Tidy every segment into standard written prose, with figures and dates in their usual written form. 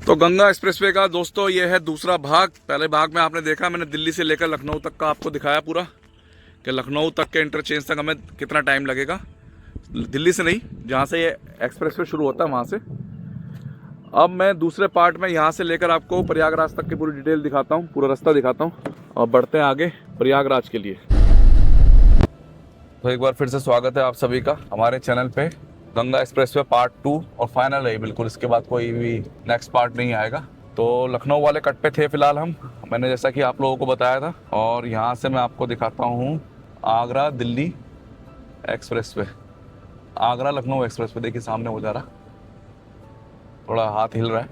तो गंगा एक्सप्रेसवे का दोस्तों ये है दूसरा भाग। पहले भाग में आपने देखा, मैंने दिल्ली से लेकर लखनऊ तक का आपको दिखाया पूरा, कि लखनऊ तक के इंटरचेंज तक हमें कितना टाइम लगेगा। दिल्ली से नहीं, जहाँ से ये एक्सप्रेसवे शुरू होता है वहाँ से। अब मैं दूसरे पार्ट में यहाँ से लेकर आपको प्रयागराज तक की पूरी डिटेल दिखाता हूँ, पूरा रास्ता दिखाता हूँ और बढ़ते हैं आगे प्रयागराज के लिए। तो एक बार फिर से स्वागत है आप सभी का हमारे चैनल पे। गंगा एक्सप्रेसवे पार्ट 2 और फाइनल है बिल्कुल, इसके बाद कोई भी नेक्स्ट पार्ट नहीं आएगा। तो लखनऊ वाले कट पे थे फिलहाल हम, मैंने जैसा कि आप लोगों को बताया था। और यहाँ से मैं आपको दिखाता हूँ आगरा दिल्ली एक्सप्रेसवे, आगरा लखनऊ एक्सप्रेसवे। देखिए सामने हो जा रहा, थोड़ा हाथ हिल रहा है।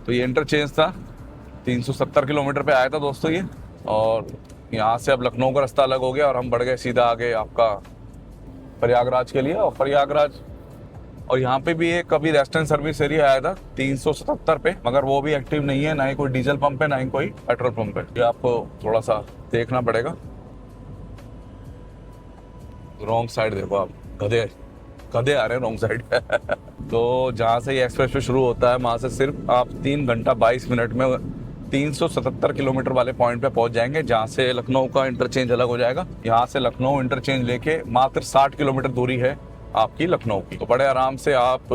तो ये इंटरचेंज था, 370 किलोमीटर पे आया था दोस्तों ये। और यहाँ से अब लखनऊ का रास्ता अलग हो गया और हम बढ़ गए सीधा आगे आपका प्रयागराज के लिए। और प्रयागराज और यहाँ पे भी एक कभी रेस्टोरेंट सर्विस एरिया आया था 377 पे, मगर वो भी एक्टिव नहीं है, ना ही कोई डीजल पंप है ना ही कोई पेट्रोल पंप है। ये आपको थोड़ा सा देखना पड़ेगा। रॉन्ग साइड देखो आप, गधे गधे आ रहे हैं रॉन्ग साइड। तो जहाँ से ये एक्सप्रेसवे शुरू होता है वहाँ से सिर्फ आप 3 घंटा 22 मिनट में 377 किलोमीटर वाले पॉइंट पे पहुंच जाएंगे, जहाँ से लखनऊ का इंटरचेंज अलग हो जाएगा। यहाँ से लखनऊ इंटरचेंज लेके मात्र 60 किलोमीटर दूरी है आपकी लखनऊ की। तो बड़े आराम से आप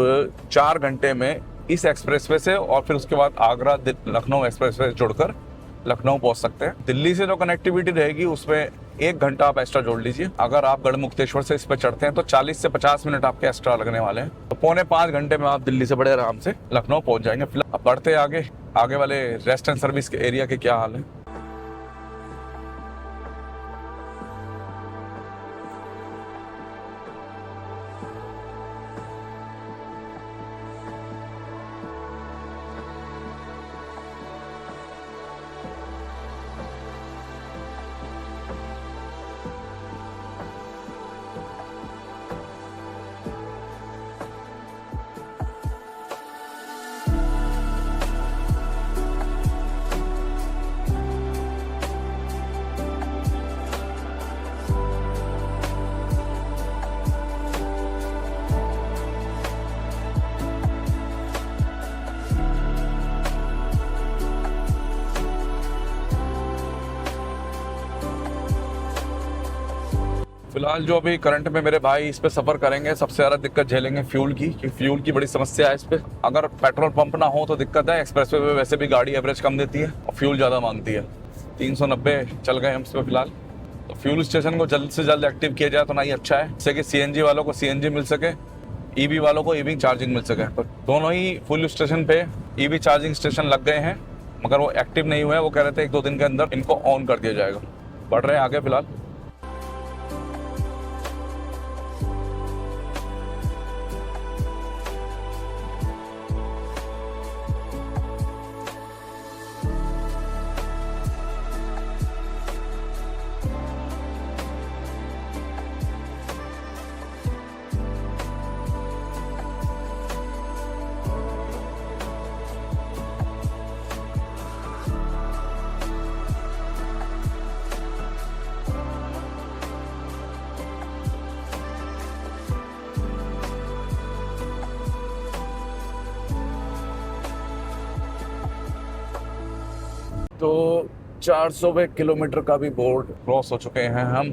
4 घंटे में इस एक्सप्रेसवे से और फिर उसके बाद आगरा लखनऊ एक्सप्रेसवे जुड़कर लखनऊ पहुंच सकते हैं। दिल्ली से जो कनेक्टिविटी रहेगी उसमें 1 घंटा आप एक्स्ट्रा जोड़ लीजिए। अगर आप गढ़मुक्तेश्वर से इस पर चढ़ते हैं तो 40 से 50 मिनट आपके एक्स्ट्रा लगने वाले हैं। तो 4.25 घंटे में आप दिल्ली से बड़े आराम से लखनऊ पहुंच जाएंगे। फिलहाल अब बढ़ते आगे, आगे वाले रेस्ट एंड सर्विस के एरिया के क्या हाल है। फिलहाल जो अभी करंट में मेरे भाई इस पे सफर करेंगे, सबसे ज्यादा दिक्कत झेलेंगे फ्यूल की, कि फ्यूल की बड़ी समस्या है इस पे। अगर पेट्रोल पंप ना हो तो दिक्कत है। एक्सप्रेसवे पे वैसे भी गाड़ी एवरेज कम देती है और फ्यूल ज्यादा मांगती है। 390 चल गए हम इस पे फिलहाल। तो फ्यूल स्टेशन को जल्द से जल्द एक्टिव किया जाए तो ना ही अच्छा है, जिससे कि सीएनजी वालों को सीएनजी मिल सके, ईवी वालों को ईवी चार्जिंग मिल सके। तो दोनों ही फुल स्टेशन पे ईवी चार्जिंग स्टेशन लग गए हैं, मगर वो एक्टिव नहीं हुए हैं। वो कह रहे थे 1-2 दिन के अंदर इनको ऑन कर दिया जाएगा। बढ़ रहे हैं आगे फिलहाल। तो 400 किलोमीटर का भी बोर्ड क्रॉस हो चुके हैं हम।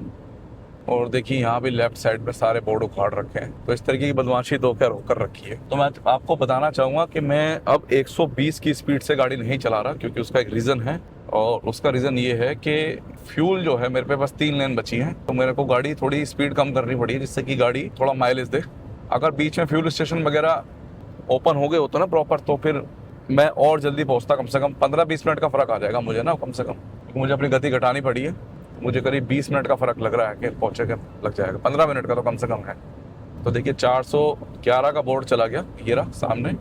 और देखिए यहाँ भी लेफ्ट साइड पे सारे बोर्ड उखाड़ रखे हैं। तो इस तरीके की बदमाशी तो क्या रोक कर रखी है। तो मैं आपको बताना चाहूँगा कि मैं अब 120 की स्पीड से गाड़ी नहीं चला रहा, क्योंकि उसका एक रीज़न है। और उसका रीज़न ये है कि फ्यूल जो है मेरे पे बस 3 लेन बची हैं, तो मेरे को गाड़ी थोड़ी स्पीड कम करनी पड़ी है, जिससे कि गाड़ी थोड़ा माइलेज दे। अगर बीच में फ्यूल स्टेशन वगैरह ओपन हो गए होते ना प्रॉपर, तो फिर मैं और जल्दी पहुंचता। कम से कम 15-20 मिनट का फ़र्क आ जाएगा मुझे ना, कम से कम, क्योंकि मुझे अपनी गति घटानी पड़ी है। मुझे करीब 20 मिनट का फ़र्क लग रहा है कि पहुँचे के लग जाएगा। 15 मिनट का तो कम से कम है। तो देखिए 411 का बोर्ड चला गया, ये रहा सामने।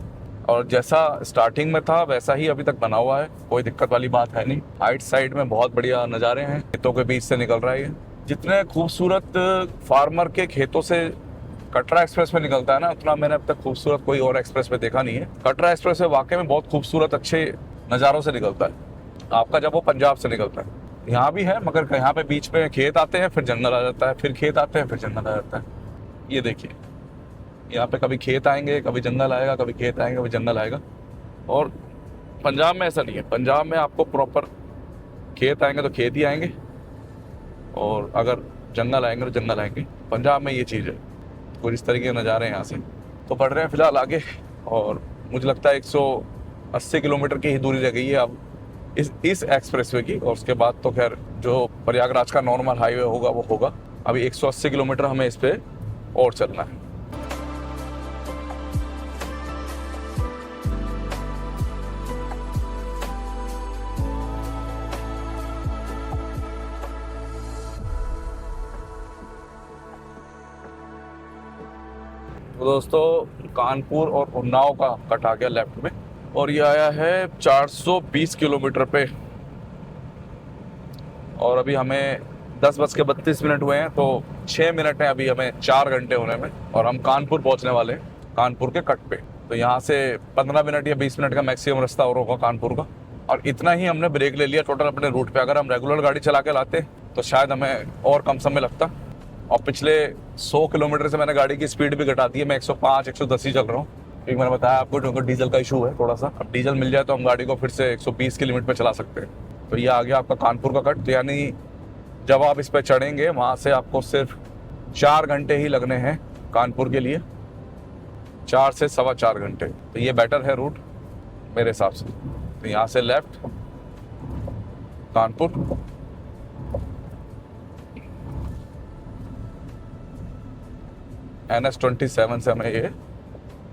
और जैसा स्टार्टिंग में था वैसा ही अभी तक बना हुआ है, कोई दिक्कत वाली बात है नहीं। राइट साइड में बहुत बढ़िया नज़ारे हैं, खेतों के बीच से निकल रहा है ये। जितने खूबसूरत फार्मर के खेतों से कटरा एक्सप्रेस में निकलता है ना, उतना मैंने अब तक खूबसूरत कोई और एक्सप्रेस में देखा नहीं है। कटरा एक्सप्रेस में वाकई में बहुत खूबसूरत अच्छे नज़ारों से निकलता है आपका, जब वो पंजाब से निकलता है। यहाँ भी है, मगर यहाँ पे बीच में खेत आते हैं, फिर जंगल आ जाता है, फिर खेत आते हैं, फिर जंगल आ जाता है। ये देखिए यहाँ पे कभी खेत आएंगे, कभी जंगल आएगा, कभी खेत आएंगे, कभी जंगल आएगा। और पंजाब में ऐसा नहीं है, पंजाब में आपको प्रॉपर खेत आएंगे तो खेत ही आएंगे, और अगर जंगल आएंगे तो जंगल आएंगे। पंजाब में ये चीज़ है। कुछ इस तरीके के नज़ारे हैं यहाँ से। तो बढ़ रहे हैं फिलहाल आगे, और मुझे लगता है 180 किलोमीटर की ही दूरी रह गई है अब इस एक्सप्रेसवे की, और उसके बाद तो खैर जो प्रयागराज का नॉर्मल हाईवे होगा वो होगा। अभी 180 किलोमीटर हमें इस पे और चलना है। तो दोस्तों कानपुर और उन्नाव का कट आ गया लेफ्ट में, और ये आया है 420 किलोमीटर पे। और अभी हमें 10:32 हुए हैं, तो 6 मिनट है अभी हमें 4 घंटे होने में, और हम कानपुर पहुंचने वाले हैं, कानपुर के कट पे। तो यहाँ से 15 मिनट या 20 मिनट का मैक्सिमम रास्ता और होगा कानपुर का, और इतना ही हमने ब्रेक ले लिया टोटल अपने रूट पे। अगर हम रेगुलर गाड़ी चला के लाते तो शायद हमें और कम समय लगता। और पिछले 100 किलोमीटर से मैंने गाड़ी की स्पीड भी घटा दी है, मैं 105 110 ही चल रहा हूँ, क्योंकि मैंने बताया आपको क्योंकि डीजल का इशू है थोड़ा सा। अब डीजल मिल जाए तो हम गाड़ी को फिर से 120 की लिमिट पे चला सकते हैं। तो ये आ गया आपका कानपुर का कट। तो यानी जब आप इस पर चढ़ेंगे वहाँ से आपको सिर्फ 4 घंटे ही लगने हैं कानपुर के लिए, 4 से 4.25 घंटे। तो ये बेटर है रूट मेरे हिसाब से। तो यहाँ से लेफ्ट कानपुर, NH27 से हमें ये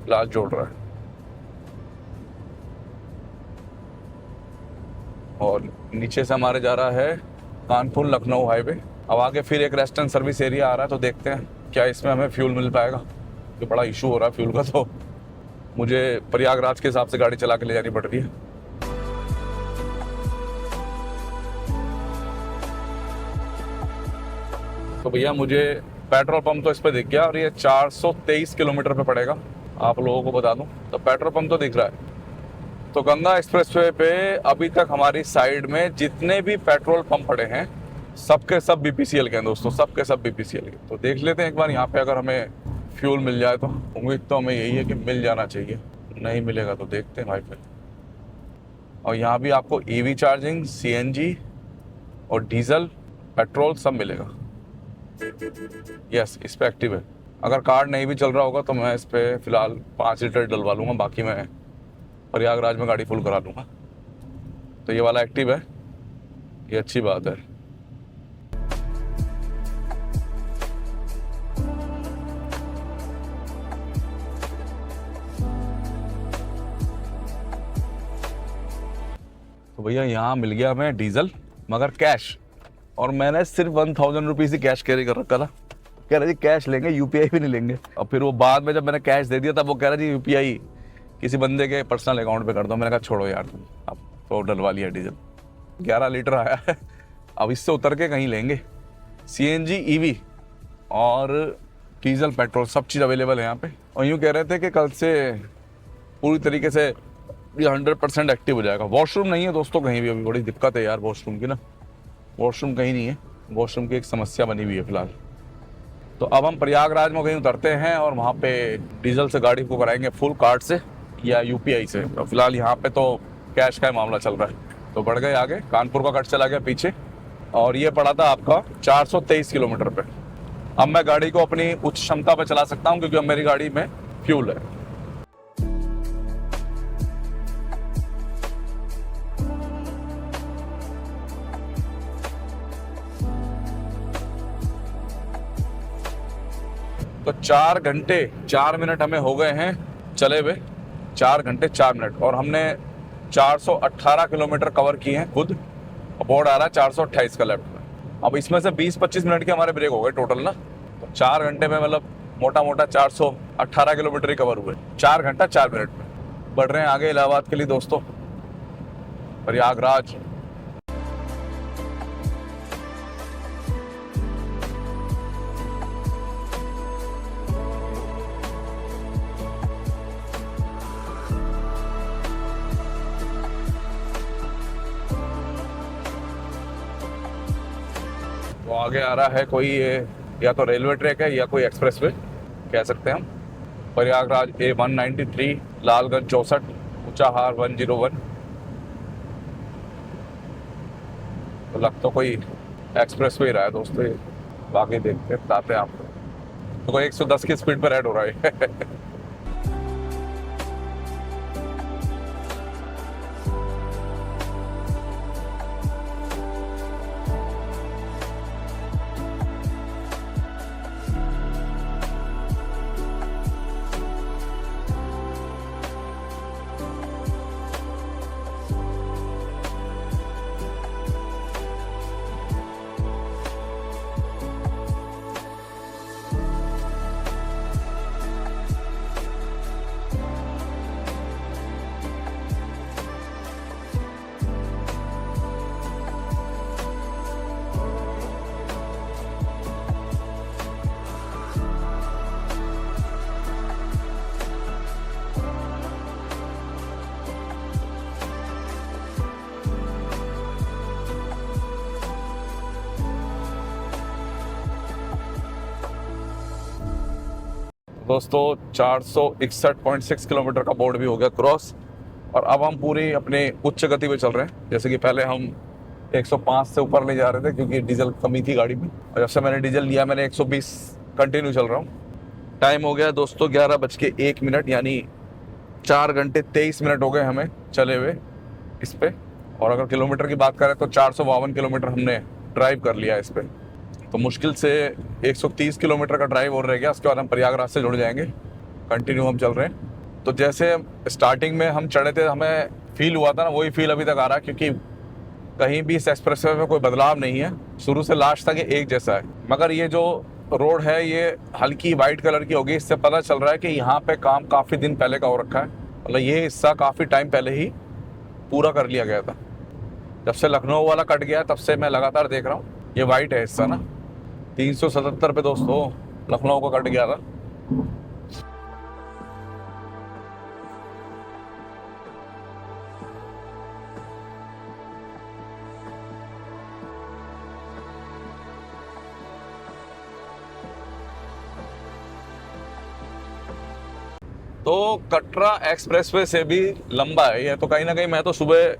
फिलहाल जोड़ रहा है, और नीचे से हमारे जा रहा है कानपुर लखनऊ हाईवे। अब आगे फिर एक रेस्ट एंड सर्विस एरिया आ रहा है, तो देखते हैं क्या इसमें हमें फ्यूल मिल पाएगा, क्योंकि बड़ा इशू हो रहा है फ्यूल का। तो मुझे प्रयागराज के हिसाब से गाड़ी चला के ले जानी पड़ रही है। तो भैया मुझे पेट्रोल पंप तो इस पे दिख गया, और ये 423 किलोमीटर पे पड़ेगा, आप लोगों को बता दूं। तो पेट्रोल पंप तो दिख रहा है। तो गंगा एक्सप्रेसवे पे अभी तक हमारी साइड में जितने भी पेट्रोल पंप पड़े हैं सबके सब BPCL के हैं दोस्तों, सबके सब BPCL के। तो देख लेते हैं एक बार यहाँ पे, अगर हमें फ्यूल मिल जाए तो। उम्मीद तो हमें यही है कि मिल जाना चाहिए, नहीं मिलेगा तो देखते हैं भाई फिर। और यहाँ भी आपको EV चार्जिंग, CNG और डीजल पेट्रोल सब मिलेगा। यस, इस पे एक्टिव है। अगर कार्ड नहीं भी चल रहा होगा तो मैं इस पे फिलहाल 5 लीटर डलवा लूँगा, बाकी मैं प्रयागराज में गाड़ी फुल करा लूँगा। तो ये वाला एक्टिव है, ये अच्छी बात है। तो भैया यहाँ मिल गया हमें डीजल, मगर कैश, और मैंने सिर्फ 1000 रुपीज़ ही कैश कैरी कर रखा था। कह रहा जी कैश लेंगे, UPI भी नहीं लेंगे। और फिर वो बाद में जब मैंने कैश दे दिया तब वो कह रहा जी UPI किसी बंदे के पर्सनल अकाउंट पे कर दो। मैंने कहा छोड़ो यार तुम, अब तो डलवा लिया डीजल। 11 लीटर आया है, अब इससे उतर के कहीं लेंगे। CNG EV और डीजल पेट्रोल सब चीज़ अवेलेबल है यहाँ पे। और यूँ कह रहे थे कि कल से पूरी तरीके से ये 100% एक्टिव हो जाएगा। वॉशरूम नहीं है दोस्तों कहीं भी, अभी बड़ी दिक्कत है यार वॉशरूम की ना, वॉशरूम कहीं नहीं है, वॉशरूम की एक समस्या बनी हुई है फिलहाल। तो अब हम प्रयागराज में कहीं उतरते हैं और वहाँ पे डीजल से गाड़ी को कराएंगे फुल, कार्ड से या UPI से। तो फिलहाल यहाँ पे तो कैश का ही मामला चल रहा है। तो बढ़ गए आगे, कानपुर का कट चला गया पीछे, और ये पड़ा था आपका 423 किलोमीटर पे। अब मैं गाड़ी को अपनी उच्च क्षमता पे चला सकता हूँ, क्योंकि अब मेरी गाड़ी में फ्यूल है। तो 4 घंटे 4 मिनट हमें हो गए हैं चले हुए, 4 घंटे 4 मिनट, और हमने 418 किलोमीटर कवर किए हैं खुद। बोर्ड आ रहा है 428 का लेफ्ट में। अब इसमें से 20-25 मिनट के हमारे ब्रेक हो गए टोटल ना, तो 4 घंटे में मतलब मोटा मोटा 418 किलोमीटर ही कवर हुए 4 घंटा 4 मिनट में। बढ़ रहे हैं आगे इलाहाबाद के लिए दोस्तों, प्रयागराज। तो आगे आ रहा है कोई, या तो रेलवे ट्रैक है या कोई एक्सप्रेसवे कह सकते हैं हम। प्रयागराज A193, लालगंज 64, ऊंचाहार 101। तो लगता तो कोई एक्सप्रेस वे रहा है दोस्तों ये। बाकी देखते हैं, बताते हैं आपको। तो कोई 110 की स्पीड पर राइड हो रहा है। दोस्तों 461.6 किलोमीटर का बोर्ड भी हो गया क्रॉस। और अब हम पूरी अपने उच्च गति पे चल रहे हैं। जैसे कि पहले हम 105 से ऊपर ले जा रहे थे क्योंकि डीजल कमी थी गाड़ी में, और जब से मैंने डीजल लिया मैंने 120 कंटिन्यू चल रहा हूँ। टाइम हो गया दोस्तों 11:01, यानी 4 घंटे 23 मिनट हो गए हमें चले हुए इस पे। और अगर किलोमीटर की बात करें तो 452 किलोमीटर हमने ड्राइव कर लिया इस पे। तो मुश्किल से 130 किलोमीटर का ड्राइव और रह गया, उसके बाद हम प्रयागराज से जुड़ जाएंगे। कंटिन्यू हम चल रहे हैं। तो जैसे स्टार्टिंग में हम चढ़े थे हमें फील हुआ था ना, वही फील अभी तक आ रहा है, क्योंकि कहीं भी इस एक्सप्रेसवे में कोई बदलाव नहीं है। शुरू से लास्ट तक ये एक जैसा है। मगर ये जो रोड है ये हल्की वाइट कलर की होगी, इससे पता चल रहा है कि यहाँ पे काम काफ़ी दिन पहले का हो रखा है। मतलब ये हिस्सा काफ़ी टाइम पहले ही पूरा कर लिया गया था। जब से लखनऊ वाला कट गया तब से मैं लगातार देख रहा हूँ। ये वाइट है हिस्सा ना, 377 पे दोस्तों लखनऊ को कट गया था। तो कटरा एक्सप्रेसवे से भी लंबा है ये। तो कहीं ना कहीं मैं तो सुबह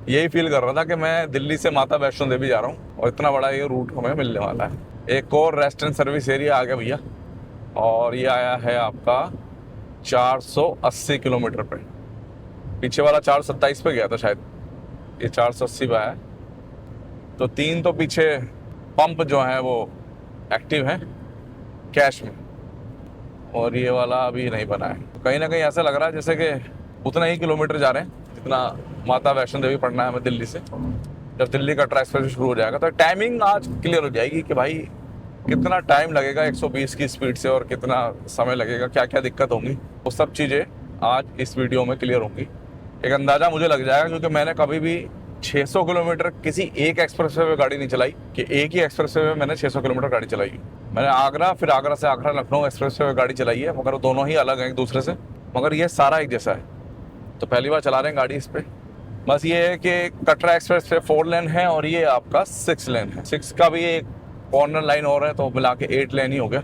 यही फील कर रहा था कि मैं दिल्ली से माता वैष्णो देवी जा रहा हूँ, और इतना बड़ा ये रूट हमें मिलने वाला है। एक और रेस्ट एंड सर्विस एरिया आ गया भैया, और ये आया है आपका 480 किलोमीटर पे। पीछे वाला 427 पे गया था शायद, ये 480 पे है। तो 3 तो पीछे पंप जो है वो एक्टिव हैं कैश में, और ये वाला अभी नहीं बना है। तो कहीं ना कहीं ऐसा लग रहा है जैसे कि उतना ही किलोमीटर जा रहे हैं जितना माता वैष्णो देवी पड़ना है हमें दिल्ली से। जब दिल्ली का एक्सप्रेस शुरू हो जाएगा तो टाइमिंग आज क्लियर हो जाएगी कि भाई कितना टाइम लगेगा 120 की स्पीड से, और कितना समय लगेगा, क्या क्या दिक्कत होंगी, वो सब चीज़ें आज इस वीडियो में क्लियर होंगी। एक अंदाज़ा मुझे लग जाएगा, क्योंकि मैंने कभी भी 600 किलोमीटर किसी एक एक्सप्रेसवे में गाड़ी नहीं चलाई कि एक ही एक्सप्रेसवे में मैंने 600 किलोमीटर गाड़ी चलाई। मैंने आगरा, फिर आगरा से आगरा लखनऊ एक्सप्रेसवे में गाड़ी चलाई है, मगर वो दोनों ही अलग हैं एक दूसरे से, मगर ये सारा एक जैसा है। तो पहली बार चला रहे हैं गाड़ी इस पर। बस ये है कि कटरा एक्सप्रेस पे 4 लेन है और ये आपका 6 लेन है। 6 का भी एक कॉर्नर लाइन और है, तो मिला के 8 लेन ही हो गया।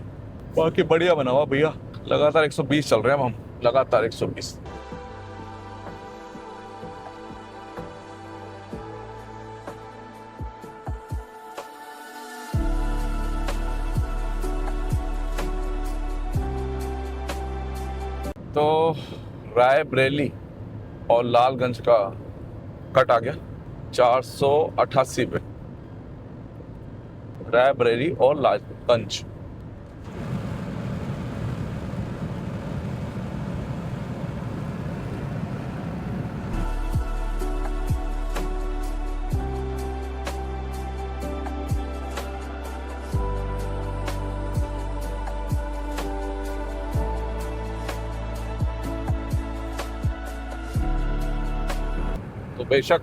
बाकी बढ़िया बना हुआ भैया। लगातार 120 चल रहे हैं हम, लगातार 120। तो रायबरेली और लालगंज का कट आ गया 488 पे, रायबरेली और लालगंज। तो बेशक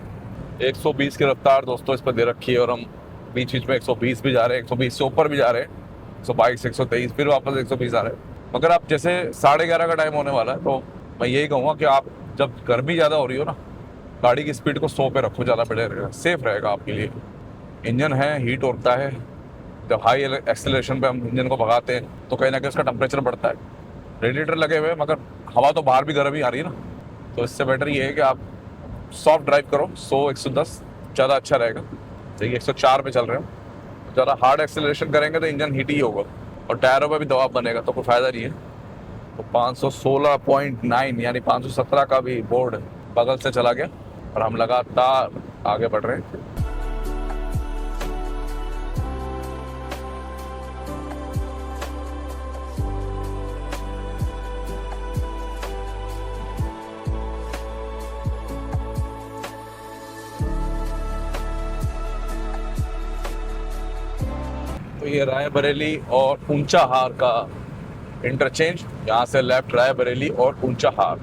120 की रफ्तार दोस्तों इस पर दे रखी है, और हम बीच बीच में 120 भी जा रहे हैं, 120 से ऊपर भी जा रहे हैं, 122, 123, फिर वापस 120 आ रहे हैं। मगर आप जैसे 11:30 का टाइम होने वाला है, तो मैं यही कहूँगा कि आप जब गर्मी ज़्यादा हो रही हो ना, गाड़ी की स्पीड को 100 पे रखो, ज़्यादा बेटर रहेगा, सेफ रहेगा आपके लिए। इंजन है, हीट होता है। जब हाई एक्सेलरेशन पे हम इंजन को भगाते हैं तो कहीं ना कहीं उसका टेम्परेचर बढ़ता है, रेडिएटर लगे हुए हैं, मगर हवा तो बाहर भी गर्म ही आ रही है ना, तो इससे बेटर ये है कि आप सॉफ्ट ड्राइव करो। 100-110 ज़्यादा अच्छा रहेगा। देखिए 104 पे चल रहे हो, ज़्यादा हार्ड एक्सेलरेशन करेंगे तो इंजन हीट ही होगा और टायरों पे भी दबाव बनेगा, तो कोई फ़ायदा नहीं है। तो 516.9 यानी 517 का भी बोर्ड बगल से चला गया और हम लगातार आगे बढ़ रहे हैं। तो ये रायबरेली और ऊंचा हार का इंटरचेंज, यहाँ से लेफ्ट रायबरेली और ऊंचा हार।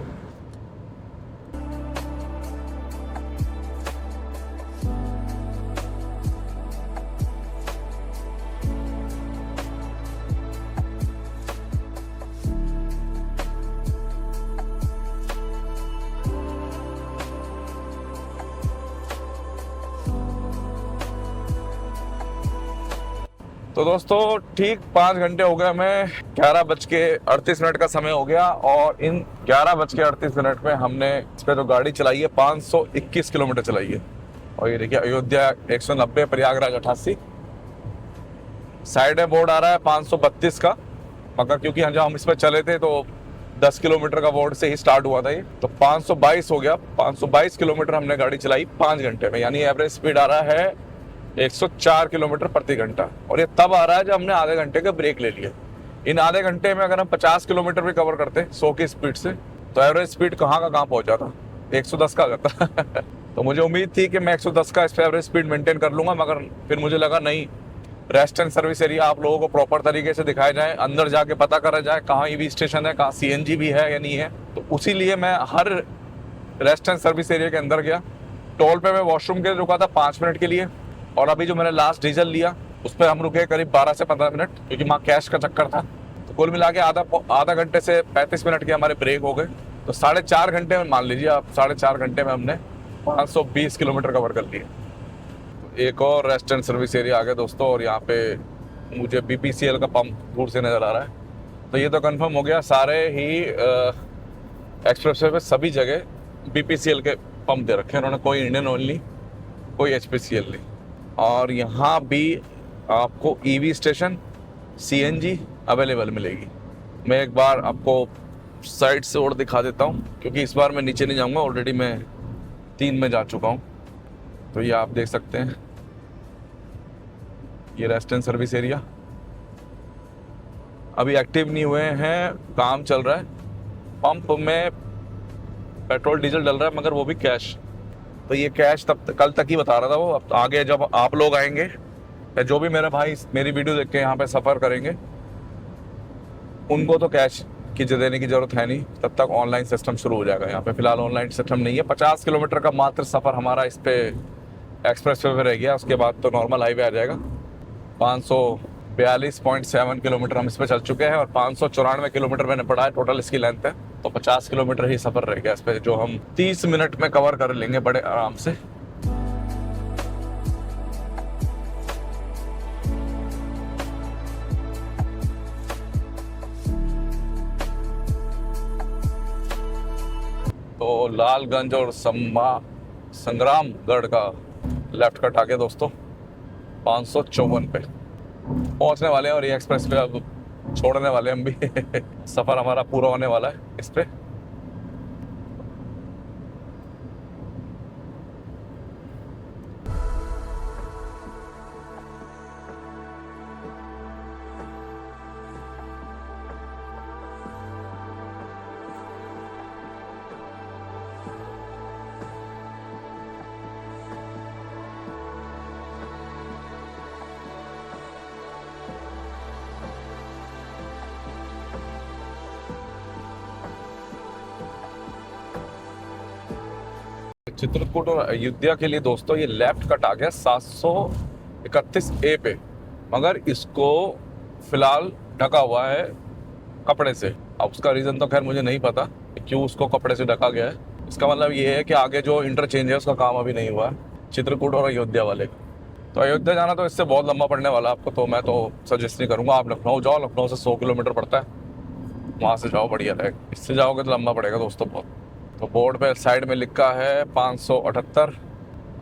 तो दोस्तों ठीक 5 घंटे हो गए हमें, 11:38 का समय हो गया और इन 11:38 में हमने इस पे जो गाड़ी चलाई है 521 किलोमीटर चलाई है। और ये देखिए अयोध्या 190, प्रयागराज 88। साइड में बोर्ड आ रहा है 532 का, मगर क्योंकि जब हम इस पर चले थे तो 10 किलोमीटर का बोर्ड से ही स्टार्ट हुआ था ये, तो 522 हो गया। 522 किलोमीटर हमने गाड़ी चलाई 5 घंटे में, यानी एवरेज स्पीड आ रहा है 104 किलोमीटर प्रति घंटा। और ये तब आ रहा है जब हमने आधे घंटे का ब्रेक ले लिया। इन आधे घंटे में अगर हम 50 किलोमीटर भी कवर करते 100 की स्पीड से, तो एवरेज स्पीड कहाँ का कहाँ पहुंच जाता, 110 का करता। तो मुझे उम्मीद थी कि मैं 110 का इस पे एवरेज स्पीड मेंटेन कर लूंगा, मगर फिर मुझे लगा नहीं, रेस्ट एंड सर्विस एरिया आप लोगों को प्रॉपर तरीके से दिखाया जाए, अंदर जाके पता करा जाए कहाँ ईवी स्टेशन है, कहाँ CNG भी है या नहीं है। तो उसी लिए मैं हर रेस्ट एंड सर्विस एरिया के अंदर गया। टोल पे मैं वॉशरूम के लिए रुका था 5 मिनट के लिए, और अभी जो मैंने लास्ट डीजल लिया उस पर हम रुके करीब 12 से 15 मिनट, क्योंकि वहाँ कैश का चक्कर था। तो कुल मिला के आधा घंटे से 35 मिनट के हमारे ब्रेक हो गए। तो 4.5 घंटे में, मान लीजिए आप 4.5 घंटे में हमने 520 किलोमीटर कवर कर लिए। एक और रेस्ट एंड सर्विस एरिया आ गया दोस्तों, और यहाँ पे मुझे BPCL का पंप दूर से नज़र आ रहा है। तो ये तो कंफर्म हो गया, सारे ही एक्सप्रेसवे पे सभी जगह BPCL के पंप दे रखे हैं उन्होंने, कोई इंडियन ऑयल नहीं, कोई HPCL नहीं। और यहाँ भी आपको EV स्टेशन CNG अवेलेबल मिलेगी। मैं एक बार आपको साइड से और दिखा देता हूँ, क्योंकि इस बार मैं नीचे नहीं जाऊँगा, ऑलरेडी मैं 3 में जा चुका हूँ। तो ये आप देख सकते हैं, ये रेस्ट एंड सर्विस एरिया अभी एक्टिव नहीं हुए हैं, काम चल रहा है। पंप में पेट्रोल डीजल डल रहा है, मगर वो भी कैश। तो ये कैश कल तक ही बता रहा था वो। अब आगे जब आप लोग आएंगे या जो भी मेरे भाई मेरी वीडियो देख के यहाँ पे सफ़र करेंगे, उनको तो कैश की देने की ज़रूरत है नहीं, तब तक ऑनलाइन सिस्टम शुरू हो जाएगा। यहाँ पे फिलहाल ऑनलाइन सिस्टम नहीं है। 50 किलोमीटर का मात्र सफ़र हमारा इस पे एक्सप्रेस वे रह गया, उसके बाद तो नॉर्मल हाईवे आ जाएगा। 542.7 किलोमीटर हम इस पे चल चुके हैं और 594 किलोमीटर मैंने पढ़ा है टोटल इसकी लेंथ है। तो 50 किलोमीटर ही सफ़र रह गया इस पे, जो हम 30 मिनट में कवर कर लेंगे बड़े आराम से। तो लालगंज और संग्रामगढ़ का लेफ्ट कट आ गया दोस्तों 554 पे पहुंचने वाले हैं, और ये एक्सप्रेस पे अब छोड़ने वाले हम भी। सफ़र हमारा पूरा होने वाला है इस पे। चित्रकूट और अयोध्या के लिए दोस्तों ये लेफ्ट कट आ गया 731A पे, मगर इसको फिलहाल ढका हुआ है कपड़े से। अब उसका रीज़न तो खैर मुझे नहीं पता क्यों उसको कपड़े से ढका गया है। इसका मतलब ये है कि आगे जो इंटरचेंज है उसका काम अभी नहीं हुआ है चित्रकूट और अयोध्या वाले। तो अयोध्या जाना तो इससे बहुत लंबा पड़ने वाला आपको, तो मैं तो सजेस्ट नहीं करूँगा। आप लखनऊ जाओ, लखनऊ से 100 किलोमीटर पड़ता है, वहाँ से जाओ बढ़िया रहेगा, इससे जाओगे तो लंबा पड़ेगा दोस्तों बहुत। तो बोर्ड पे साइड में लिखा है 578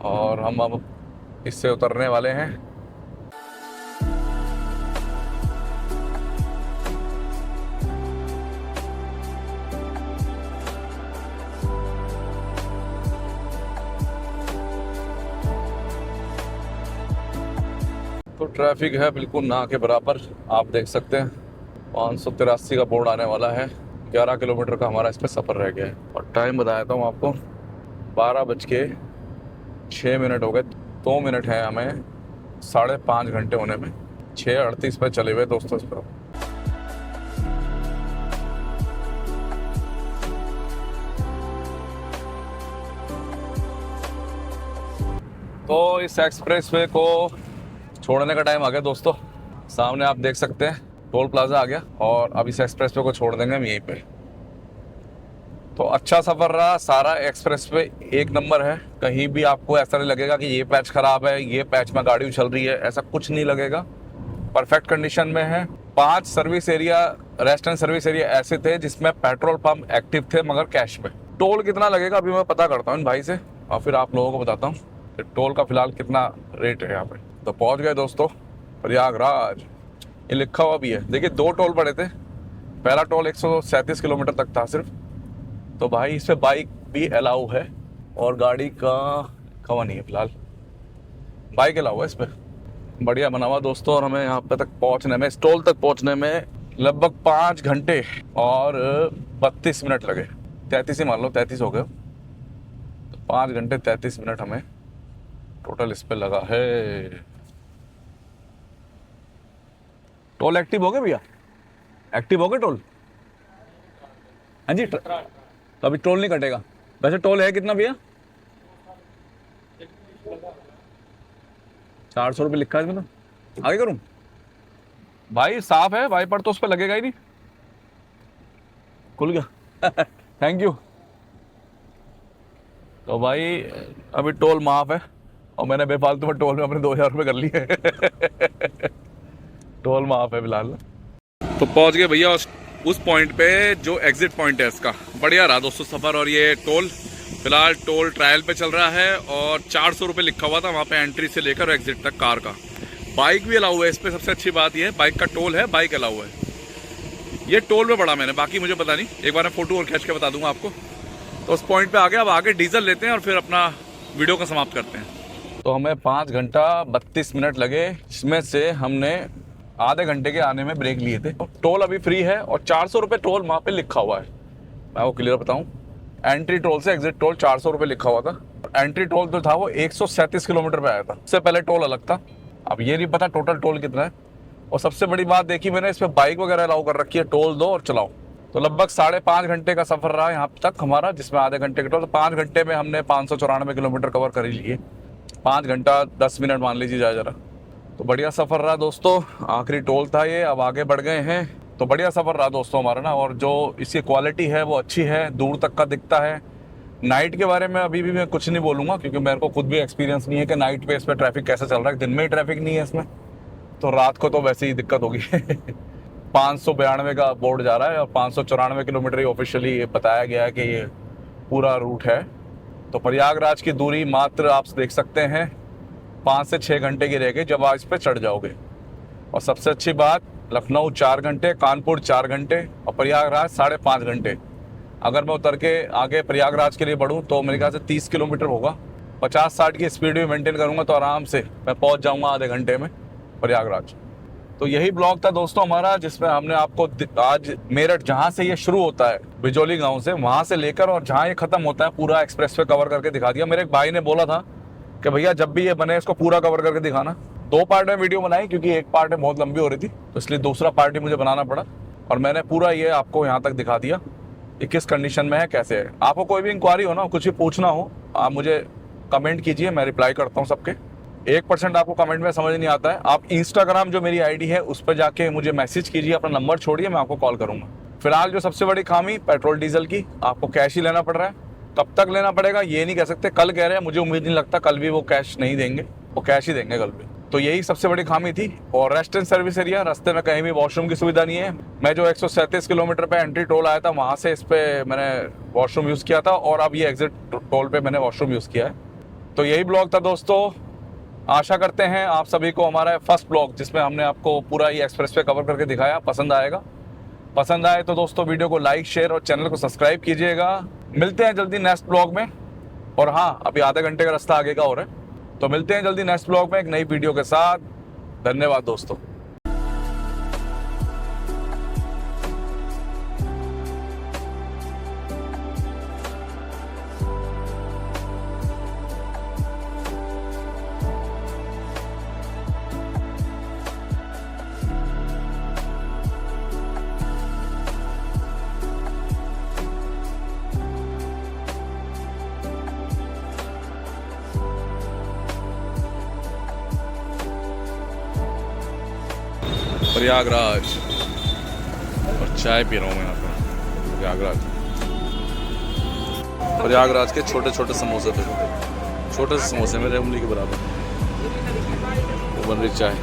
और हम अब इससे उतरने वाले हैं। तो ट्रैफिक है बिल्कुल ना के बराबर, आप देख सकते हैं 583 का बोर्ड आने वाला है। 11 किलोमीटर का हमारा इस पर सफ़र रह गया है और टाइम बताया हूँ आपको 12:06 हो गए। 2 मिनट है हमें 5.5 घंटे होने में। 6:38 पे चले हुए दोस्तों इस पर। तो इस एक्सप्रेसवे को छोड़ने का टाइम आ गया दोस्तों। सामने आप देख सकते हैं टोल प्लाजा आ गया और अब इस एक्सप्रेसवे को छोड़ देंगे हम यहीं पे। तो अच्छा सफ़र रहा, सारा एक्सप्रेसवे एक नंबर है। कहीं भी आपको ऐसा नहीं लगेगा कि ये पैच ख़राब है, ये पैच में गाड़ी उछल रही है, ऐसा कुछ नहीं लगेगा। परफेक्ट कंडीशन में है। 5 service area, restaurant service area ऐसे थे जिसमें पेट्रोल पंप एक्टिव थे मगर कैश में। टोल कितना लगेगा अभी मैं पता करता हूँ इन भाई से और फिर आप लोगों को बताता हूँ कि टोल का फिलहाल कितना रेट है यहाँ पे। तो पहुँच गए दोस्तों प्रयागराज। ये लिखा हुआ भी है, देखिए 2 टोल पड़े थे। पहला टोल 137 किलोमीटर तक था सिर्फ। तो भाई इस पर बाइक भी अलाउ है और गाड़ी का खवा नहीं है फिलहाल, बाइक अलाउ है इस पर। बढ़िया बना हुआ दोस्तों। और हमें यहाँ पे तक पहुँचने में, इस टोल तक पहुँचने में लगभग 5 घंटे और 32 मिनट लगे। 33 ही मान लो, 33 हो गए। तो 5 घंटे 33 मिनट हमें टोटल इस पर लगा है। टोल एक्टिव हो गए भैया? एक्टिव हो गए टोल? हाँ जी। तो अभी टोल नहीं कटेगा। वैसे टोल है कितना भैया? 400 रुपये लिखा है इसमें। तो आगे करूँ भाई, साफ है वाइपर तो उस पर लगेगा ही नहीं। खुल गया थैंक यू। तो भाई अभी टोल माफ है और मैंने बेफालतू में टोल में अपने 2000 रुपये कर लिए टोल माफ है फिलहाल। तो पहुंच गए भैया उस पॉइंट पे जो एग्जिट पॉइंट है इसका। बढ़िया रहा दोस्तों सफ़र। और ये टोल फिलहाल टोल ट्रायल पे चल रहा है और 400 रुपये लिखा हुआ था वहाँ पे एंट्री से लेकर एग्जिट तक कार का। बाइक भी अलाउ है इस पर, सबसे अच्छी बात ये है बाइक का टोल है, बाइक अलाउ है। ये टोल में पड़ा मैंने, बाकी मुझे पता नहीं, एक बार मैं फ़ोटो और खींच के बता दूंगा आपको। तो उस पॉइंट पे आ गया। अब आगे डीजल लेते हैं और फिर अपना वीडियो को समाप्त करते हैं। तो हमें 5 घंटा 32 मिनट लगे, इसमें से हमने आधे घंटे के आने में ब्रेक लिए थे। टोल अभी फ्री है और 400 रुपये टोल वहाँ पे लिखा हुआ है। मैं वो क्लियर बताऊँ, एंट्री टोल से एग्जिट टोल 400 रुपये लिखा हुआ था। एंट्री टोल जो था वो 137 किलोमीटर पे आया था। उससे पहले टोल अलग था। अब ये नहीं पता टोटल टोल कितना है। और सबसे बड़ी बात देखी मैंने, इस पर बाइक वगैरह अलाउ कर रखी है, टोल दो और चलाओ। तो लगभग 5.5 घंटे का सफ़र रहा यहाँ तक हमारा, जिसमें आधे घंटे का टोल। 5 घंटे में हमने 594 किलोमीटर कवर कर ही लिए। 5 घंटा 10 मिनट मान लीजिए जाए जरा। तो बढ़िया सफ़र रहा दोस्तों। आखिरी टोल था ये, अब आगे बढ़ गए हैं। तो बढ़िया सफ़र रहा दोस्तों हमारा ना। और जो इसकी क्वालिटी है वो अच्छी है, दूर तक का दिखता है। नाइट के बारे में अभी भी मैं कुछ नहीं बोलूँगा क्योंकि मेरे को खुद भी एक्सपीरियंस नहीं है कि नाइट पे इस पर ट्रैफिक कैसे चल रहा है। दिन में ही ट्रैफिक नहीं है इसमें, तो रात को तो वैसे ही दिक्कत होगी 592 का बोर्ड जा रहा है और 594 किलोमीटर ही ऑफिशियली बताया गया है कि ये पूरा रूट है। तो प्रयागराज की दूरी मात्र आप देख सकते हैं 5 से 6 घंटे की रह गई जब आप इस पर चढ़ जाओगे। और सबसे अच्छी बात, लखनऊ 4 घंटे, कानपुर 4 घंटे और प्रयागराज 5.5 घंटे। अगर मैं उतर के आगे प्रयागराज के लिए बढ़ूँ तो मेरे ख्याल से 30 किलोमीटर होगा। 50-60 की स्पीड भी मेंटेन करूँगा तो आराम से मैं पहुँच जाऊँगा आधे घंटे में प्रयागराज। तो यही ब्लॉग था दोस्तों हमारा, जिसमें हमने आपको आज मेरठ जहाँ से ये शुरू होता है बिजोली गाँव से, वहाँ से लेकर और जहाँ ये ख़त्म होता है पूरा एक्सप्रेसवे कवर करके दिखा दिया। मेरे एक भाई ने बोला था कि भैया जब भी ये बने इसको पूरा कवर करके दिखाना। 2 पार्ट में वीडियो बनाई क्योंकि एक पार्ट में बहुत लंबी हो रही थी, तो इसलिए दूसरा पार्ट ही मुझे बनाना पड़ा। और मैंने पूरा ये आपको यहाँ तक दिखा दिया कि किस कंडीशन में है, कैसे है। आपको कोई भी इंक्वायरी हो ना, कुछ भी पूछना हो, आप मुझे कमेंट कीजिए, मैं रिप्लाई करता हूँ सबके। 1% आपको कमेंट में समझ नहीं आता है, आप इंस्टाग्राम जो मेरी आईडी है उस पर जाके मुझे मैसेज कीजिए, अपना नंबर छोड़िए, मैं आपको कॉल करूँगा। फिलहाल जो सबसे बड़ी खामी पेट्रोल डीजल की, आपको कैश ही लेना पड़ रहा है। कब तक लेना पड़ेगा ये नहीं कह सकते, कल कह रहे हैं, मुझे उम्मीद नहीं लगता कल भी वो कैश नहीं देंगे, वो कैश ही देंगे कल भी। तो यही सबसे बड़ी खामी थी। और रेस्ट एंड सर्विस एरिया, रास्ते में कहीं भी वॉशरूम की सुविधा नहीं है। मैं जो 137 किलोमीटर पे एंट्री टोल आया था वहाँ से इस पे मैंने वॉशरूम यूज़ किया था, और अब ये एग्जिट टोल पे मैंने वॉशरूम यूज़ किया है। तो यही ब्लॉग था दोस्तों। आशा करते हैं आप सभी को हमारा फर्स्ट ब्लॉग, जिसमें हमने आपको पूरा ये एक्सप्रेस वे कवर करके दिखाया, पसंद आएगा। पसंद आए तो दोस्तों वीडियो को लाइक, शेयर और चैनल को सब्सक्राइब कीजिएगा। मिलते हैं जल्दी नेक्स्ट ब्लॉग में। और हाँ, अभी आधे घंटे का रास्ता आगे का और है, तो मिलते हैं जल्दी नेक्स्ट ब्लॉग में एक नई वीडियो के साथ। धन्यवाद दोस्तों। प्रयागराज, और चाय पी रहा हूँ मैं यहाँ पे प्रयागराज के छोटे छोटे समोसे थे, छोटे से समोसे मेरे उंगली के बराबर, वो बन रही चाय।